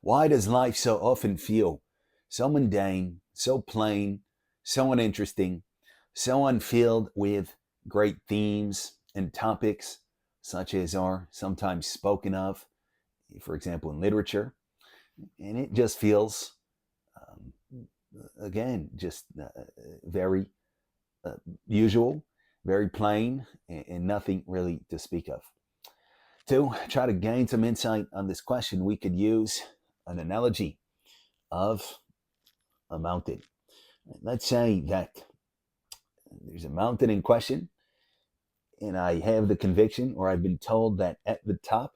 Why does life so often feel so mundane, so plain, so uninteresting, so unfilled with great themes and topics, such as are sometimes spoken of, for example, in literature? And it just feels, um, again, just very uh, usual, very plain, and nothing really to speak of. To try to gain some insight on this question, we could use an analogy of a mountain. Let's say that there's a mountain in question, and I have the conviction, or I've been told, that at the top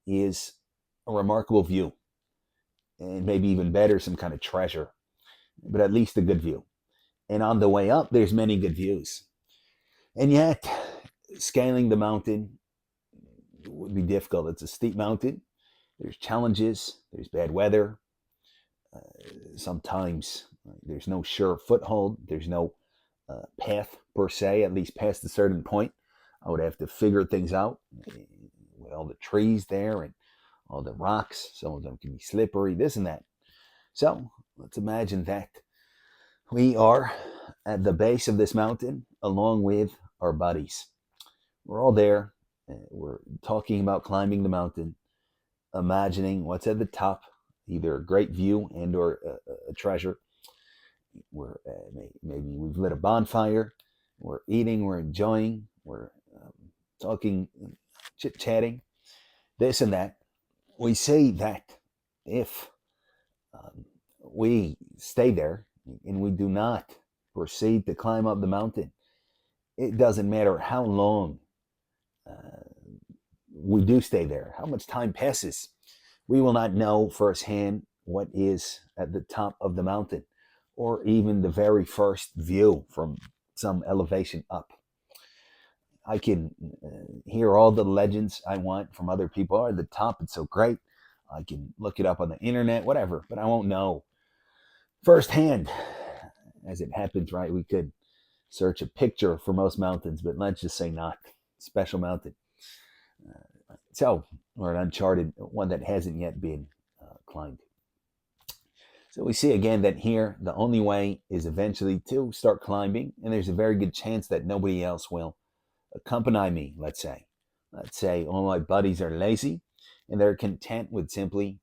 is a remarkable view, and maybe even better, some kind of treasure, but at least a good view. And on the way up, there's many good views. And yet, scaling the mountain would be difficult. It's a steep mountain. There's challenges. There's bad weather. Uh, Sometimes there's no sure foothold. There's no path per se, at least past a certain point. I would have to figure things out with all the trees there and all the rocks. Some of them can be slippery, this and that. So let's imagine that we are at the base of this mountain along with our buddies. We're all there. We're talking about climbing the mountain, imagining what's at the top, either a great view and or a treasure. We're maybe we've lit a bonfire. We're eating. We're enjoying. We're talking, chit chatting, this and that. We say that if um, we stay there and we do not proceed to climb up the mountain, it doesn't matter how long uh, we do stay there, how much time passes, we will not know firsthand what is at the top of the mountain or even the very first view from some elevation up. I can hear all the legends I want from other people. Oh, at the top, it's so great. I can look it up on the internet, whatever, but I won't know firsthand as it happens, right? We could search a picture for most mountains, but let's just say not. Special mountain. So, or an uncharted one that hasn't yet been climbed. So we see again that here the only way is eventually to start climbing, and there's a very good chance that nobody else will accompany me, let's say. Let's say all my buddies are lazy and they're content with simply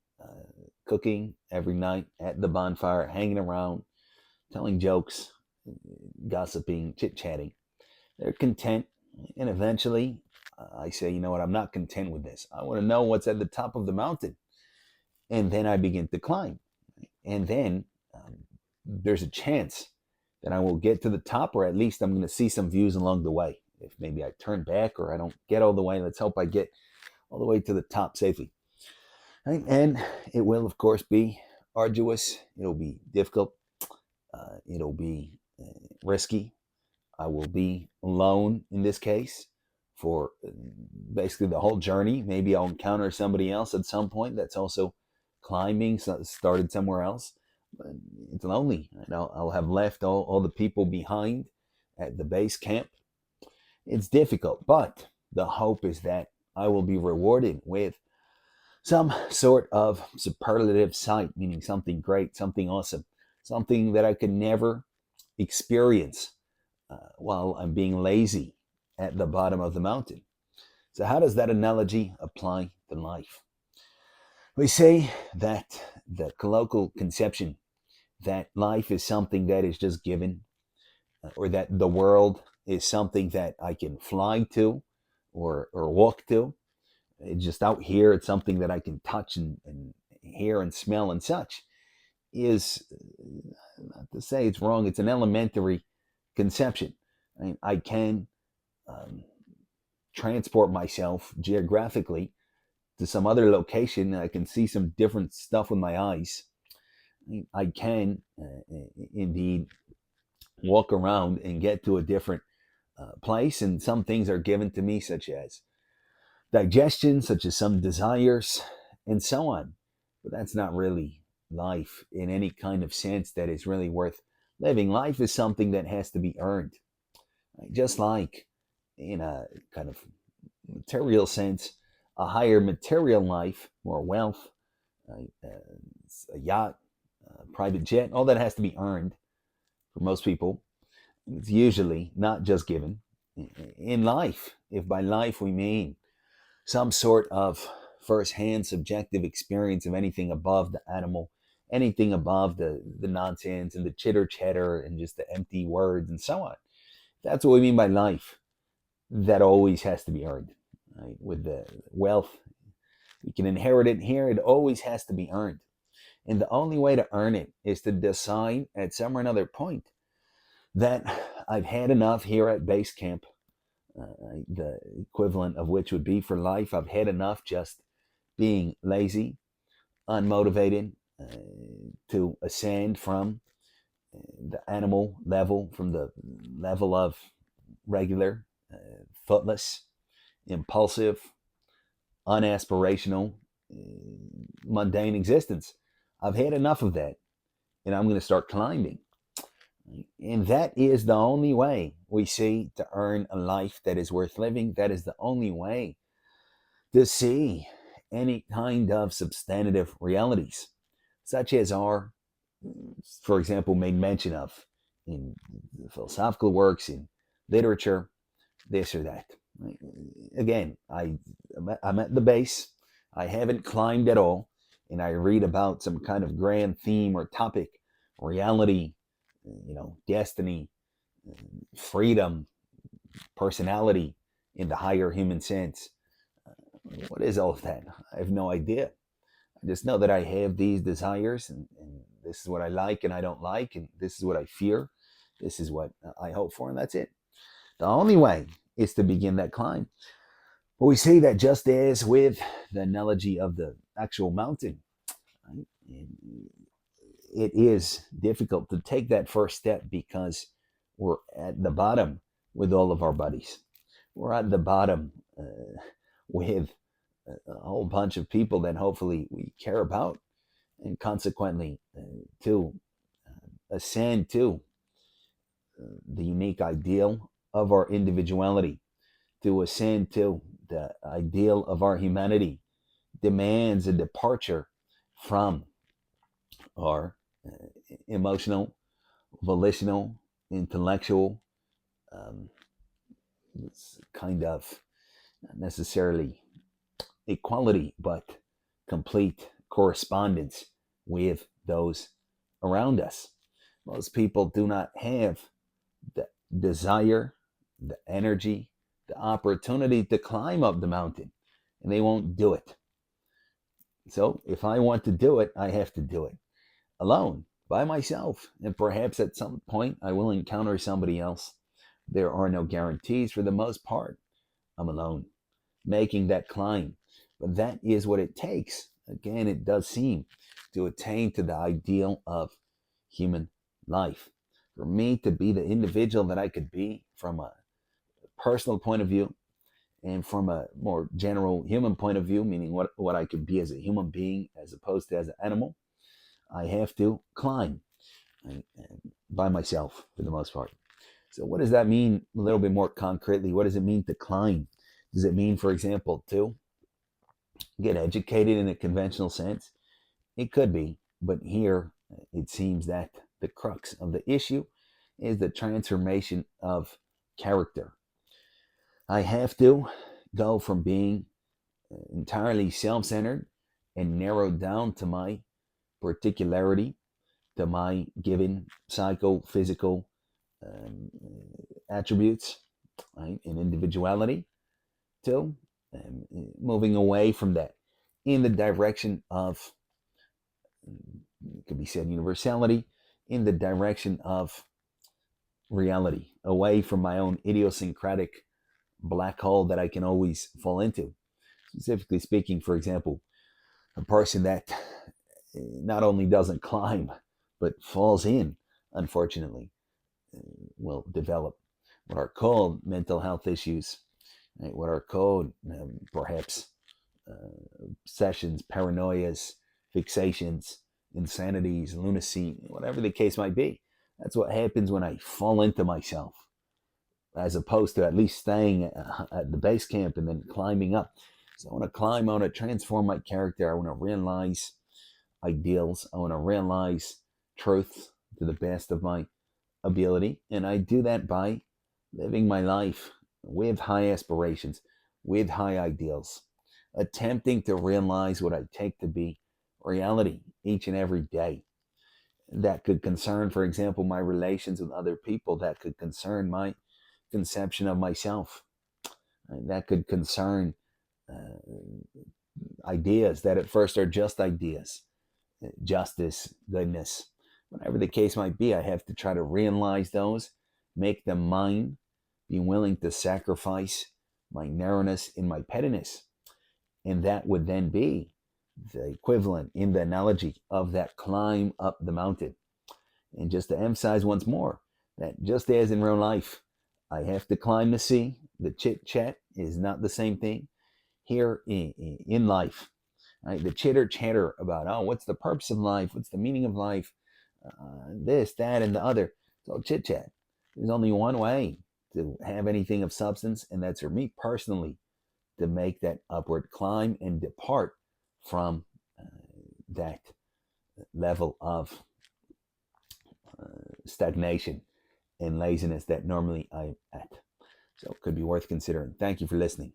cooking every night at the bonfire, hanging around, telling jokes, gossiping, chit chatting. They're content. And eventually I say, you know what, I'm not content with this. I want to know what's at the top of the mountain. And then I begin to climb. And then there's a chance that I will get to the top, or at least I'm going to see some views along the way. If maybe I turn back or I don't get all the way, let's hope I get all the way to the top safely. Right? And it will, of course, be arduous. It'll be difficult. It'll be risky. I will be alone in this case for basically the whole journey. Maybe I'll encounter somebody else at some point that's also climbing, started somewhere else. But it's lonely. And I'll have left all the people behind at the base camp. It's difficult, but the hope is that I will be rewarded with some sort of superlative sight, meaning something great, something awesome, something that I could never experience while I'm being lazy at the bottom of the mountain. So, how does that analogy apply to life? We say that the colloquial conception that life is something that is just given, or that the world is something that I can fly to or walk to. It's just out here, it's something that I can touch and hear and smell and such, is not to say it's wrong, it's an elementary conception. I mean, I can um, transport myself geographically to some other location. I can see some different stuff with my eyes. I can indeed walk around and get to a different place, and some things are given to me, such as digestion, such as some desires, and so on. But that's not really life in any kind of sense that is really worth living. Life is something that has to be earned, right? Just like in a kind of material sense, a higher material life, more wealth, a yacht, a private jet. All that has to be earned for most people. It's usually not just given. In life, if by life we mean some sort of first-hand subjective experience of anything above the animal, anything above the nonsense and the chitter chatter and just the empty words and so on. That's what we mean by life. That always has to be earned. Right? With the wealth, we can inherit it here. It always has to be earned. And the only way to earn it is to decide at some or another point that I've had enough here at base camp, the equivalent of which would be for life. I've had enough just being lazy, unmotivated, to ascend from the animal level, from the level of regular, thoughtless, impulsive, unaspirational, mundane existence. I've had enough of that, and I'm going to start climbing. And that is the only way we see to earn a life that is worth living. That is the only way to see any kind of substantive realities, such as are, for example, made mention of in philosophical works, in literature, this or that. Again, I'm at the base. I haven't climbed at all, and I read about some kind of grand theme or topic, reality, destiny, freedom, personality in the higher human sense. What is all of that? I have no idea. I just know that I have these desires, and this is what I like and I don't like, and this is what I fear. This is what I hope for, and that's it. The only way is to begin that climb. But we see that just as with the analogy of the actual mountain, right? It is difficult to take that first step because we're at the bottom with all of our buddies. We're at the bottom with a whole bunch of people that hopefully we care about, and consequently to ascend to the unique ideal of our individuality, to ascend to the ideal of our humanity, demands a departure from our emotional, volitional, intellectual, um, kind of not necessarily equality, but complete correspondence with those around us. Most people do not have the desire, the energy, the opportunity to climb up the mountain, and they won't do it. So if I want to do it, I have to do it alone, by myself. And perhaps at some point I will encounter somebody else. There are no guarantees. For the most part, I'm alone, making that climb. But that is what it takes. Again, it does seem to attain to the ideal of human life. For me to be the individual that I could be from a personal point of view and from a more general human point of view, meaning what I could be as a human being as opposed to as an animal, I have to climb by myself for the most part. So, what does that mean a little bit more concretely? What does it mean to climb? Does it mean, for example, to get educated in a conventional sense? It could be, but here it seems that the crux of the issue is the transformation of character. I have to go from being entirely self centered and narrowed down to my particularity, to my given psychophysical um, attributes, right, and individuality, to moving away from that in the direction of, it could be said, universality, in the direction of reality, away from my own idiosyncratic black hole that I can always fall into. Specifically speaking, for example, a person that not only doesn't climb, but falls in, unfortunately, will develop what are called mental health issues, right? What are called perhaps obsessions, paranoias, fixations, insanities, lunacy, whatever the case might be. That's what happens when I fall into myself, as opposed to at least staying at the base camp and then climbing up. So I want to climb, I want to transform my character. I want to realize ideals. I want to realize truth to the best of my ability. And I do that by living my life with high aspirations, with high ideals, attempting to realize what I take to be reality each and every day. That could concern, for example, my relations with other people. That could concern my conception of myself. That could concern ideas that at first are just ideas, justice, goodness, whatever the case might be. I have to try to realize those, make them mine, be willing to sacrifice my narrowness in my pettiness. And that would then be the equivalent in the analogy of that climb up the mountain. And just to emphasize once more that just as in real life, I have to climb the sea, the chit chat is not the same thing here in life. Right? The chitter chatter about, oh, what's the purpose of life? What's the meaning of life? This, that, and the other. So chit chat. There's only one way to have anything of substance, and that's for me personally to make that upward climb and depart from that level of stagnation and laziness that normally I'm at. So it could be worth considering. Thank you for listening.